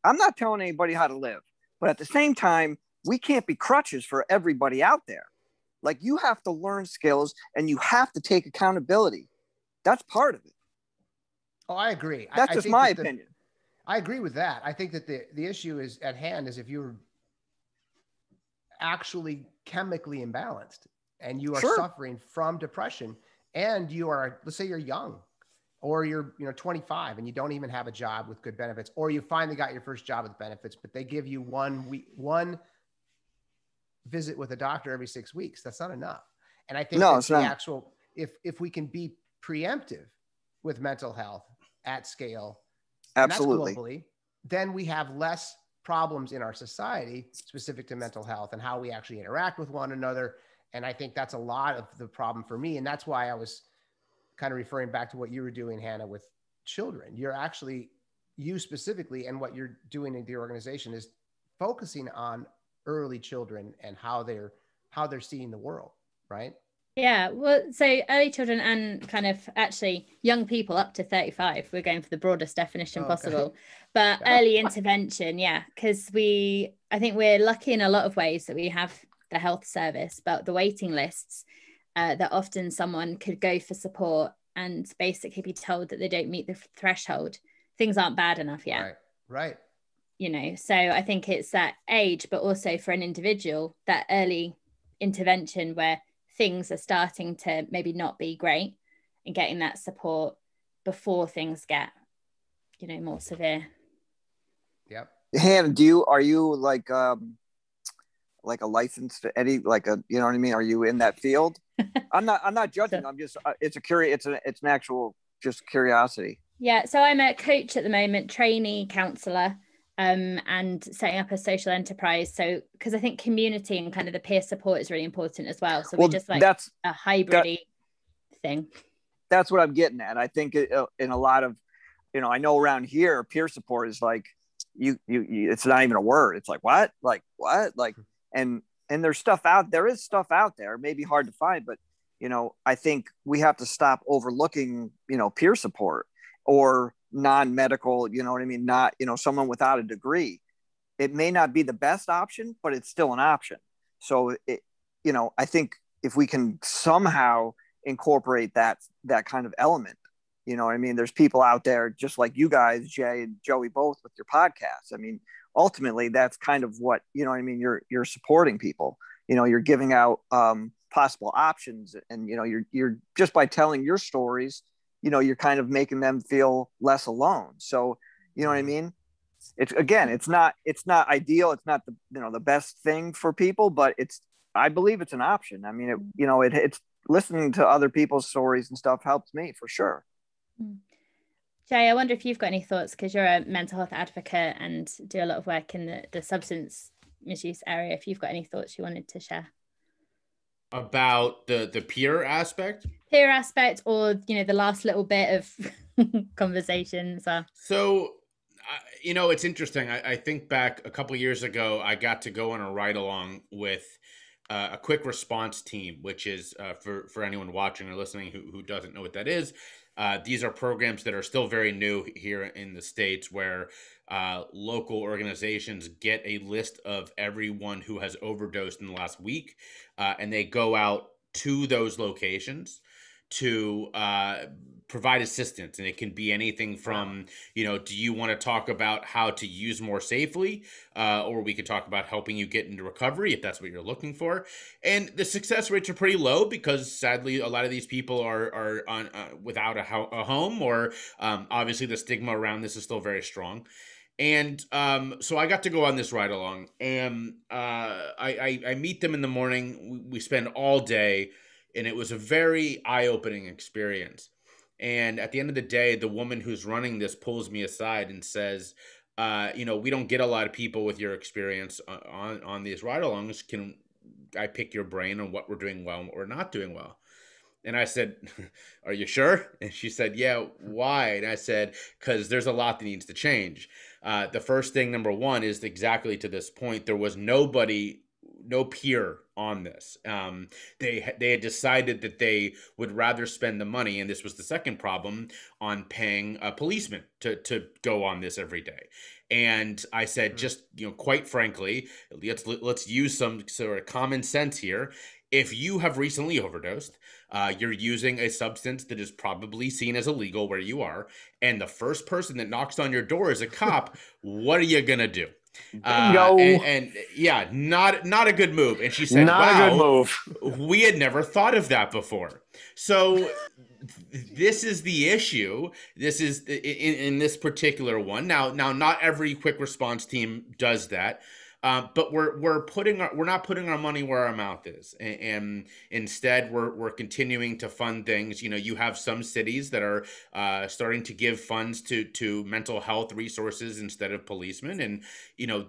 D: I'm not telling anybody how to live. But at the same time, we can't be crutches for everybody out there. Like, you have to learn skills and you have to take accountability. That's part of it.
C: Oh, I agree.
D: That's just my opinion.
C: I agree with that. I think that the issue is at hand is if you're actually chemically imbalanced and you are suffering from depression, and you are, let's say you're young, or you're 25 and you don't even have a job with good benefits, or you finally got your first job with benefits, but they give you one visit with a doctor every 6 weeks. That's not enough. And I think if we can be preemptive with mental health at scale,
D: absolutely,
C: and that's globally, then we have less problems in our society specific to mental health and how we actually interact with one another. And I think that's a lot of the problem for me. And that's why I was kind of referring back to what you were doing, Hannah, with children. You specifically, and what you're doing in the organization is focusing on early children and how they're seeing the world, right?
A: Yeah, well, so early children and kind of actually young people up to 35, we're going for the broadest definition possible. But
C: Yeah.
A: early intervention, yeah, because I think we're lucky in a lot of ways that we have the health service, but the waiting lists, that often someone could go for support and basically be told that they don't meet the threshold. Things aren't bad enough yet.
C: Right. Right.
A: You know, so I think it's that age, but also for an individual, that early intervention where things are starting to maybe not be great, and getting that support before things get, you know, more severe.
C: Yep.
D: Hannah, are you like a licensed Eddie, like a, you know what I mean? Are you in that field? I'm not judging.
A: So,
D: I'm just, it's an actual just curiosity.
A: yeah, so I'm a coach at the moment, trainee counselor, and setting up a social enterprise. So because I think community and kind of the peer support is really important as well. So
D: Well,
A: we're just like
D: that's
A: a hybrid thing.
D: that's what I'm getting at. I think in a lot of, I know around here, peer support is like, you it's not even a word. It's like, what, like, and there is stuff out there, maybe hard to find, but I think we have to stop overlooking, peer support or non-medical, you know what I mean? Not, someone without a degree. It may not be the best option, but it's still an option. So I think if we can somehow incorporate that kind of element, you know what I mean? There's people out there just like you guys, Jay and Joey, both with your podcasts. I mean, ultimately that's kind of what, you know what I mean? You're supporting people, you're giving out possible options, and, you're just by telling your stories, you're kind of making them feel less alone. So, you know what I mean? It's not ideal. It's not the best thing for people, but I believe it's an option. I mean, it's listening to other people's stories and stuff helps me for sure.
A: Jay, I wonder if you've got any thoughts, because you're a mental health advocate and do a lot of work in the substance misuse area. If you've got any thoughts you wanted to share
B: about the peer aspect,
A: or the last little bit of conversation.
B: So it's interesting. I think back a couple years ago, I got to go on a ride along with a quick response team, which is for anyone watching or listening who doesn't know what that is. These are programs that are still very new here in the States, where local organizations get a list of everyone who has overdosed in the last week, and they go out to those locations to provide assistance. And it can be anything from, do you want to talk about how to use more safely? Or we could talk about helping you get into recovery if that's what you're looking for. And the success rates are pretty low because sadly, a lot of these people are on without a home, or obviously the stigma around this is still very strong. And so I got to go on this ride along, and I meet them in the morning. We spend all day, and it was a very eye-opening experience. And at the end of the day, the woman who's running this pulls me aside and says, we don't get a lot of people with your experience on these ride-alongs. Can I pick your brain on what we're doing well and what we're not doing well? And I said, are you sure? And she said, yeah, why? And I said, because there's a lot that needs to change. The first thing, number one, is exactly to this point. There was no peer on this. They had decided that they would rather spend the money, and this was the second problem, on paying a policeman to go on this every day. And I said, just quite frankly, let's use some sort of common sense here. If you have recently overdosed, you're using a substance that is probably seen as illegal where you are, and the first person that knocks on your door is a cop, what are you gonna do? And yeah, not a good move. And she said,
E: not a good move.
B: We had never thought of that before. So this is the issue. This is in this particular one. Now, not every quick response team does that. But we're not putting our money where our mouth is, and instead we're continuing to fund things. You have some cities that are starting to give funds to mental health resources instead of policemen, and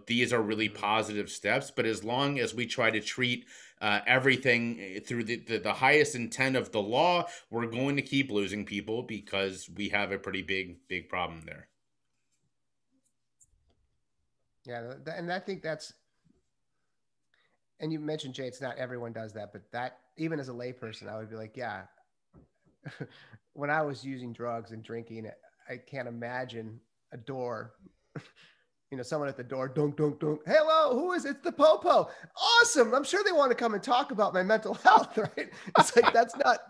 B: these are really positive steps. But as long as we try to treat everything through the highest intent of the law, we're going to keep losing people because we have a pretty big problem there.
C: Yeah, and I think that's and you mentioned, Jay, it's not everyone does that, but that, even as a layperson, I would be like, yeah, when I was using drugs and drinking, I can't imagine a door, someone at the door, dunk, dunk, dunk. Hello, who is it? It's the Popo. Awesome. I'm sure they want to come and talk about my mental health, right? It's like, that's not.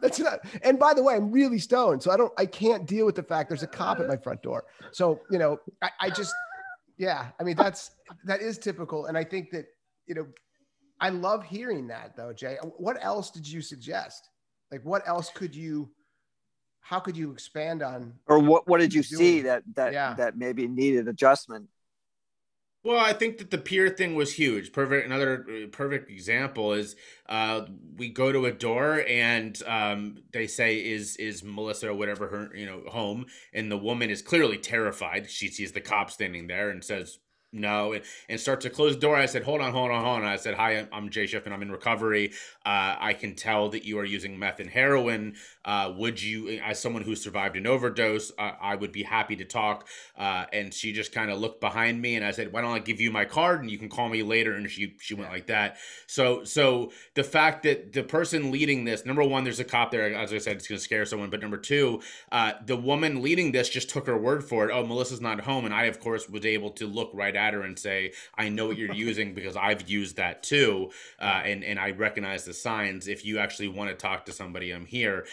C: And by the way, I'm really stoned. So I can't deal with the fact there's a cop at my front door. So, I just, yeah, I mean, that is typical. And I think that, I love hearing that though, Jay. What else did you suggest? Like, what else how could you expand on?
D: Or what did you see
C: doing?
D: that maybe needed adjustment?
B: Well, I think that the peer thing was huge. Another perfect example is we go to a door and they say, "Is Melissa or whatever her home?" And the woman is clearly terrified. She sees the cop standing there and says no, and starts to close the door. I said, "Hold on, hold on, hold on." I said, "Hi, I'm Jay Shifman. I'm in recovery. I can tell that you are using meth and heroin. Would you, as someone who survived an overdose, I would be happy to talk." And she just kind of looked behind me, and I said, "Why don't I give you my card and you can call me later?" And she went like that. So the fact that the person leading this, number one, there's a cop there, as I said, it's going to scare someone. But number two, the woman leading this just took her word for it. Oh, Melissa's not home, and I, of course, was able to look right at her and say, "I know what you're using because I've used that too, and I recognize the signs. If you actually want to talk to somebody, I'm here."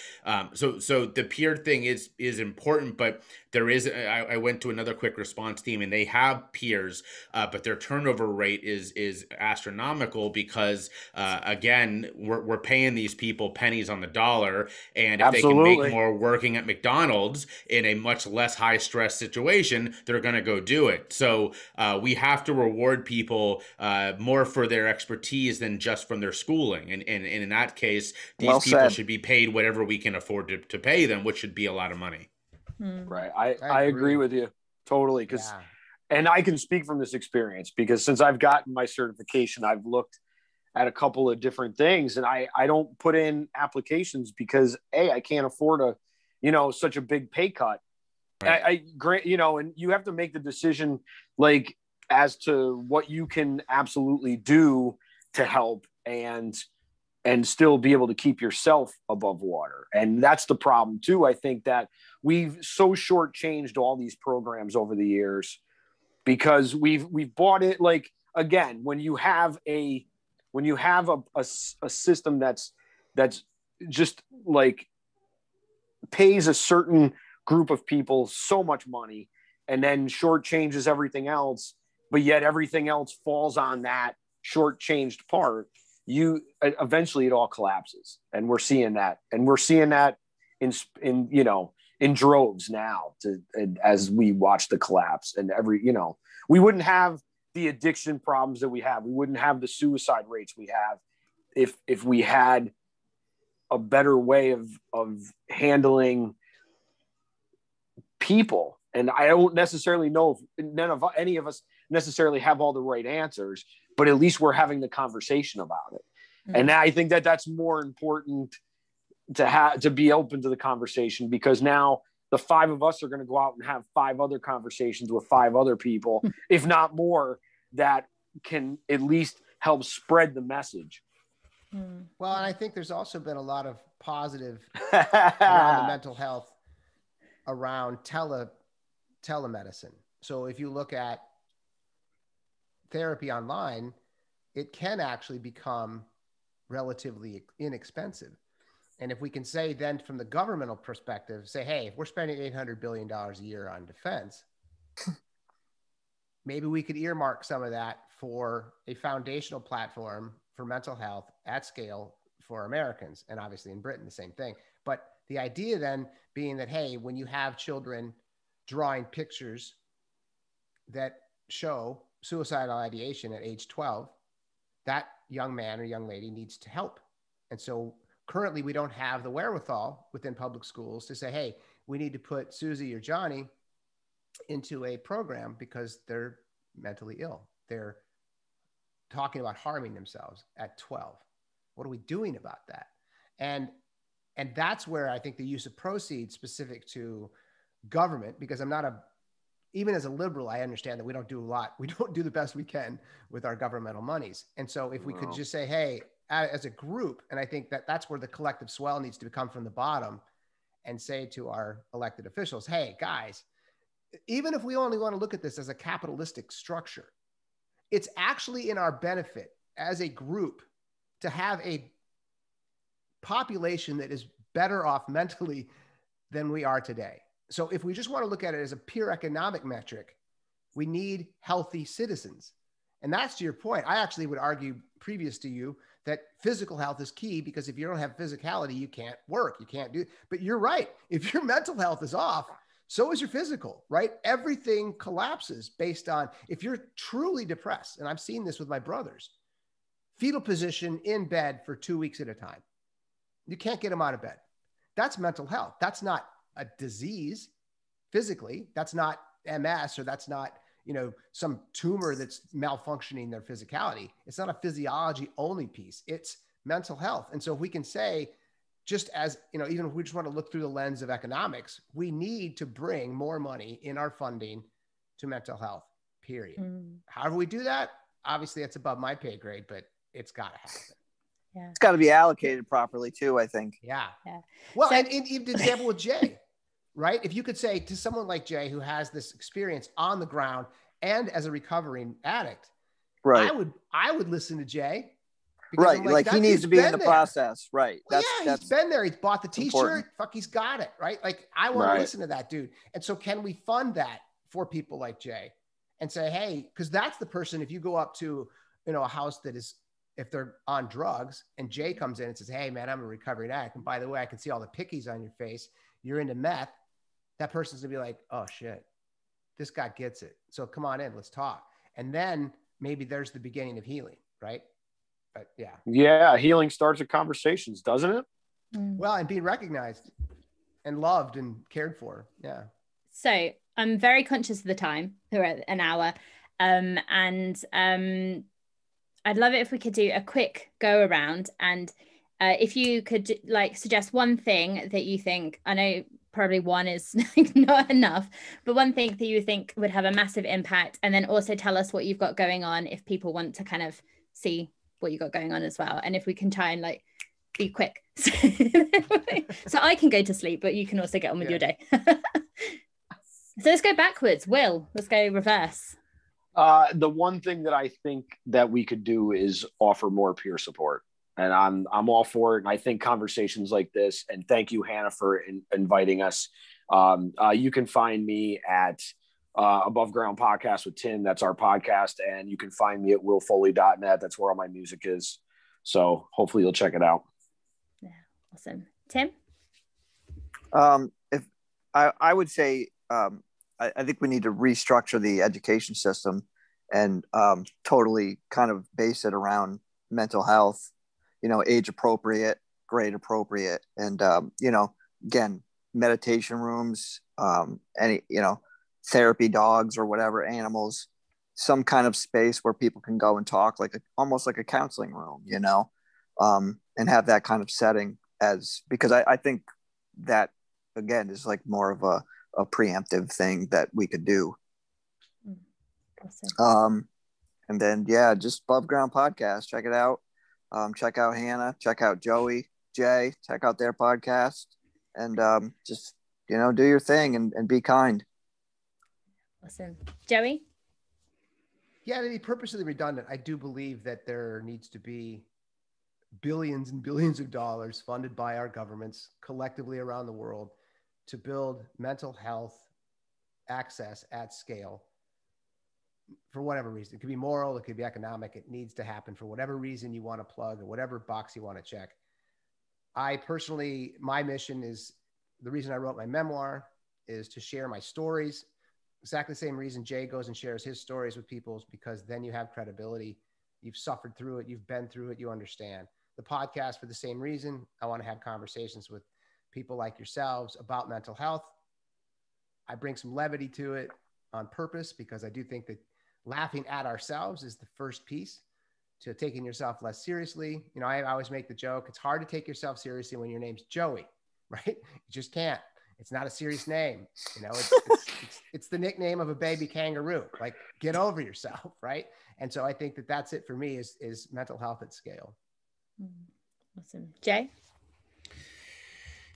B: So the peer thing is important, but there is. I went to another quick response team, and they have peers, but their turnover rate is astronomical because again, we're paying these people pennies on the dollar, and if
E: Absolutely.
B: they can make more working at McDonald's in a much less high stress situation, they're going to go do it. So we have to reward people more for their expertise than just from their schooling. And in that case, these people should be paid whatever we can afford to pay them, which should be a lot of money.
E: Right. I agree with you totally. And I can speak from this experience because since I've gotten my certification, I've looked at a couple of different things, and I don't put in applications because I can't afford such a big pay cut. Right. And you have to make the decision like as to what you can absolutely do to help and still be able to keep yourself above water. And that's the problem too. I think that we've so shortchanged all these programs over the years because we've bought it. Like, again, when you have a system that's just like pays a certain group of people so much money and then shortchanges everything else, but yet everything else falls on that shortchanged part, eventually it all collapses. And we're seeing that in droves now as we watch the collapse. And we wouldn't have the addiction problems that we have. We wouldn't have the suicide rates we have if we had a better way of handling people. And I don't necessarily know if any of us necessarily have all the right answers, but at least we're having the conversation about it. Mm-hmm. And I think that's more important to be open to the conversation, because now the five of us are going to go out and have 5 other conversations with 5 other people, if not more, that can at least help spread the message.
C: Well, and I think there's also been a lot of positive around the mental health around telemedicine. So if you look at therapy online, it can actually become relatively inexpensive. And if we can say then from the governmental perspective, say, hey, if we're spending $800 billion a year on defense, maybe we could earmark some of that for a foundational platform for mental health at scale for Americans. And obviously in Britain, the same thing. But the idea then being that, hey, when you have children drawing pictures that show suicidal ideation at age 12, that young man or young lady needs to help. And so currently we don't have the wherewithal within public schools to say, hey, we need to put Susie or Johnny into a program because they're mentally ill. They're talking about harming themselves at 12. What are we doing about that? And that's where I think the use of proceeds specific to government, because I'm not a even as a liberal, I understand that we don't do a lot. We don't do the best we can with our governmental monies. And so if we could just say, hey, as a group, and I think that that's where the collective swell needs to come from the bottom, and say to our elected officials, hey, guys, even if we only want to look at this as a capitalistic structure, it's actually in our benefit as a group to have a population that is better off mentally than we are today. So if we just want to look at it as a pure economic metric, we need healthy citizens. And that's to your point. I actually would argue previous to you that physical health is key, because if you don't have physicality, you can't work, you can't do, but you're right. If your mental health is off, so is your physical, right? Everything collapses based on, if you're truly depressed, and I've seen this with my brothers, fetal position in bed for 2 weeks at a time. You can't get them out of bed. That's mental health. That's not a disease physically. That's not MS, or that's not, some tumor that's malfunctioning their physicality. It's not a physiology only piece. It's mental health. And so if we can say, just as, even if we just want to look through the lens of economics, we need to bring more money in our funding to mental health, period. However we do that, obviously it's above my pay grade, but it's got to happen.
A: Yeah.
D: It's got to be allocated properly too, I think.
C: Yeah.
A: Yeah.
C: Well,
A: So,
C: and even the example with Jay, right? If you could say to someone like Jay, who has this experience on the ground and as a recovering addict,
D: right,
C: I would listen to Jay.
D: Right. Like he needs to be in the process. Right.
C: Well, he's been there. He's bought the t-shirt.
D: Important.
C: Fuck, he's got it. Right. Like I want to listen to that dude. And so can we fund that for people like Jay and say, hey, because that's the person, if you go up to, a house that is, if they're on drugs and Jay comes in and says, hey man, I'm a recovering addict. And by the way, I can see all the pickies on your face. You're into meth. That person's gonna be like, oh shit, this guy gets it. So come on in, let's talk. And then maybe there's the beginning of healing. Right. But
E: yeah, healing starts with conversations, doesn't it?
C: Well, and being recognized and loved and cared for. Yeah.
A: So I'm very conscious of the time. We're at an hour. I'd love it if we could do a quick go around, and if you could suggest one thing that you think, I know probably one is not enough, but one thing that you think would have a massive impact, and then also tell us what you've got going on if people want to kind of see what you got going on as well. And if we can try and be quick so I can go to sleep, but you can also get on with your day. So let's go backwards. Will, let's go reverse.
E: The one thing that I think that we could do is offer more peer support, and I'm all for it. And I think conversations like this, and thank you, Hannah, for inviting us. You can find me at Above Ground Podcast with Tim. That's our podcast. And you can find me at willfoley.net. That's where all my music is. So hopefully you'll check it out.
A: Yeah. Awesome. Tim?
D: If I would say, I think we need to restructure the education system and totally kind of base it around mental health, age appropriate, grade appropriate. And, again, meditation rooms, therapy dogs or whatever, animals, some kind of space where people can go and talk, almost like a counseling room, and have that kind of setting because I think that, again, is more of a preemptive thing that we could do.
A: Awesome.
D: And then, just Above Ground Podcast, check it out. Check out Hannah, check out Joey, Jay, check out their podcast, and just, do your thing and be kind.
A: Awesome. Joey?
C: Yeah, to be purposely redundant, I do believe that there needs to be billions and billions of dollars funded by our governments collectively around the world to build mental health access at scale for whatever reason. It could be moral, it could be economic. It needs to happen for whatever reason you want to plug or whatever box you want to check. I personally, my mission is, the reason I wrote my memoir is to share my stories. Exactly the same reason Jay goes and shares his stories with people, is because then you have credibility. You've suffered through it. You've been through it. You understand. The podcast, for the same reason, I want to have conversations with people like yourselves about mental health. I bring some levity to it on purpose, because I do think that laughing at ourselves is the first piece to taking yourself less seriously. I always make the joke, it's hard to take yourself seriously when your name's Joey, right? You just can't. It's not a serious name. You know, it's the nickname of a baby kangaroo. Like, get over yourself, right? And so I think that that's it for me is mental health at scale.
A: Awesome. Jay?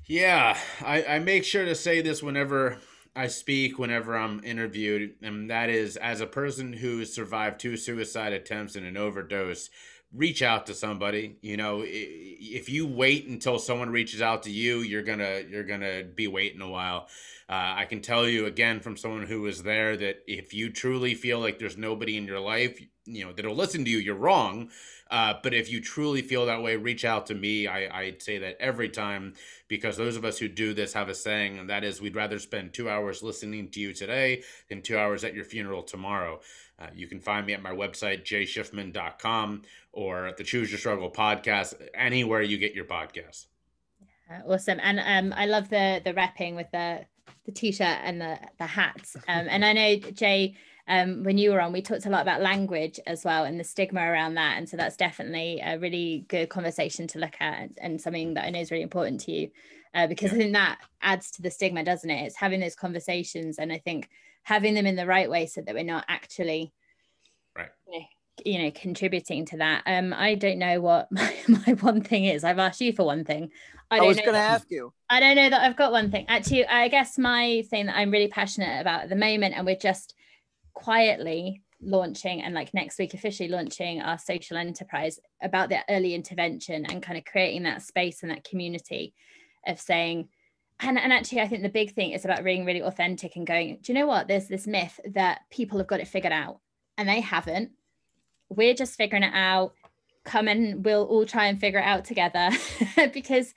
B: Yeah, I make sure to say this whenever I speak, whenever I'm interviewed, and that is, as a person who survived 2 suicide attempts and an overdose, reach out to somebody. You know, if you wait until someone reaches out to you, you're gonna be waiting a while. I can tell you again from someone who was there that if you truly feel like there's nobody in your life, you know, that'll listen to you, you're wrong. But if you truly feel that way, reach out to me. I'd say that every time, because those of us who do this have a saying, and that is, we'd rather spend 2 hours listening to you today than 2 hours at your funeral tomorrow. You can find me at my website, jshifman.com, or at the Choose Your Struggle podcast, anywhere you get your podcasts.
A: Awesome. And I love the repping with the t-shirt and the hats. And I know, Jay, when you were on, we talked a lot about language as well and the stigma around that. And so that's definitely a really good conversation to look at, and something that I know is really important to you, because I think that adds to the stigma, doesn't it? It's having those conversations, and I think having them in the right way so that we're not actually contributing to that. I don't know what my one thing is. I've asked you for one thing.
D: I was going to ask you.
A: I don't know that I've got one thing. Actually, I guess my thing that I'm really passionate about at the moment, and we're just quietly launching, and like next week officially launching our social enterprise about the early intervention, and kind of creating that space and that community of saying, and actually I think the big thing is about being really authentic and going, do you know what? There's this myth that people have got it figured out, and they haven't. We're just figuring it out. Come and we'll all try and figure it out together. Because,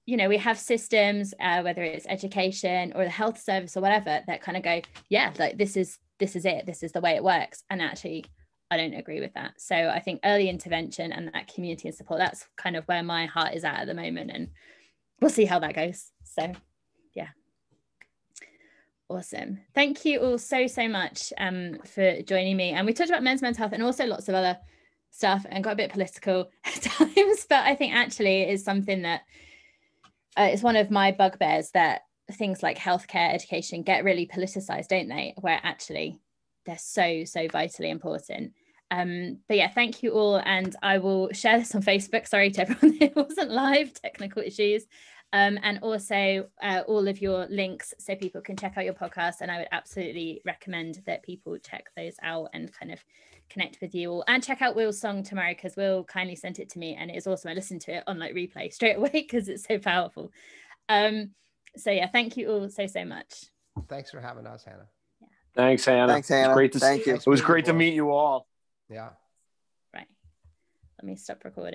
A: you know, we have systems, whether it's education or the health service or whatever, that kind of go, yeah, like this is it. This is the way it works. And actually, I don't agree with that. So I think early intervention and that community and support, that's kind of where my heart is at the moment. And we'll see how that goes. So, yeah. Awesome. Thank you all so much for joining me. And we talked about men's mental health and also lots of other stuff, and got a bit political at times, but I think actually it is something that it's one of my bugbears, that things like healthcare, education get really politicized, don't they? Where actually they're so vitally important. But yeah, thank you all. And I will share this on Facebook. Sorry to everyone it wasn't live, technical issues. And also all of your links so people can check out your podcast. And I would absolutely recommend that people check those out and kind of connect with you all, and check out Will's song tomorrow, because Will kindly sent it to me, and it is awesome. I listened to it on like replay straight away because it's so powerful. So yeah, thank you all so much.
C: Thanks for having us, Hannah.
A: Yeah.
E: Thanks, Hannah.
D: Thanks, Hannah.
E: It's great to
D: Thank you.
E: It was great to meet you all.
C: Yeah.
A: Right. Let me stop recording.